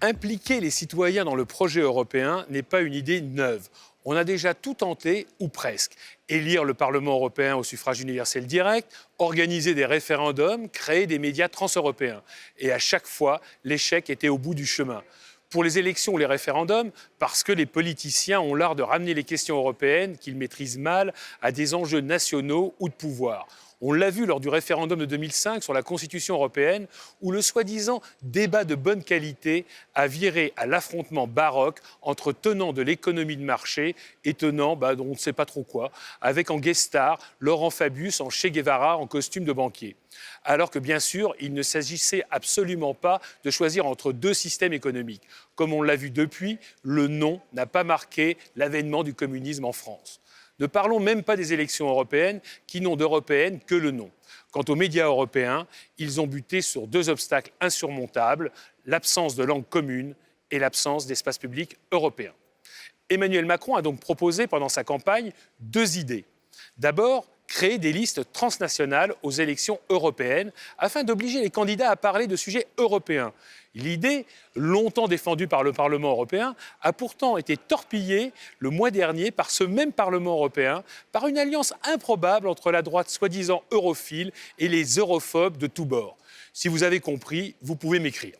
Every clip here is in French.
Impliquer les citoyens dans le projet européen n'est pas une idée neuve. On a déjà tout tenté, ou presque. Élire le Parlement européen au suffrage universel direct, organiser des référendums, créer des médias transeuropéens. Et à chaque fois, l'échec était au bout du chemin. Pour les élections ou les référendums, parce que les politiciens ont l'art de ramener les questions européennes qu'ils maîtrisent mal à des enjeux nationaux ou de pouvoir. On l'a vu lors du référendum de 2005 sur la Constitution européenne, où le soi-disant débat de bonne qualité a viré à l'affrontement baroque entre tenants de l'économie de marché et tenants dont on ne sait pas trop quoi, avec en guest star Laurent Fabius en Che Guevara en costume de banquier. Alors que bien sûr, il ne s'agissait absolument pas de choisir entre deux systèmes économiques. Comme on l'a vu depuis, le non n'a pas marqué l'avènement du communisme en France. Ne parlons même pas des élections européennes qui n'ont d'européennes que le nom. Quant aux médias européens, ils ont buté sur deux obstacles insurmontables, l'absence de langue commune et l'absence d'espace public européen. Emmanuel Macron a donc proposé pendant sa campagne deux idées. D'abord, créer des listes transnationales aux élections européennes afin d'obliger les candidats à parler de sujets européens. L'idée, longtemps défendue par le Parlement européen, a pourtant été torpillée le mois dernier par ce même Parlement européen, par une alliance improbable entre la droite soi-disant europhile et les europhobes de tous bords. Si vous avez compris, vous pouvez m'écrire.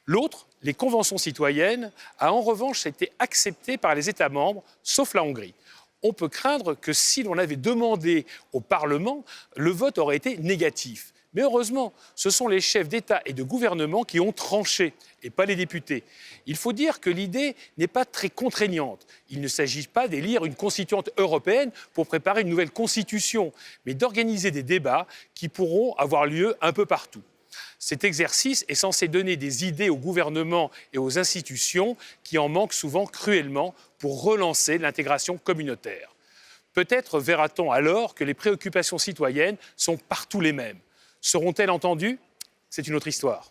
L'autre, les conventions citoyennes, a en revanche été acceptée par les États membres, sauf la Hongrie. On peut craindre que si l'on avait demandé au Parlement, le vote aurait été négatif. Mais heureusement, ce sont les chefs d'État et de gouvernement qui ont tranché, et pas les députés. Il faut dire que l'idée n'est pas très contraignante. Il ne s'agit pas d'élire une constituante européenne pour préparer une nouvelle constitution, mais d'organiser des débats qui pourront avoir lieu un peu partout. Cet exercice est censé donner des idées au gouvernement et aux institutions qui en manquent souvent cruellement pour relancer l'intégration communautaire. Peut-être verra-t-on alors que les préoccupations citoyennes sont partout les mêmes. Seront-elles entendues ? C'est une autre histoire.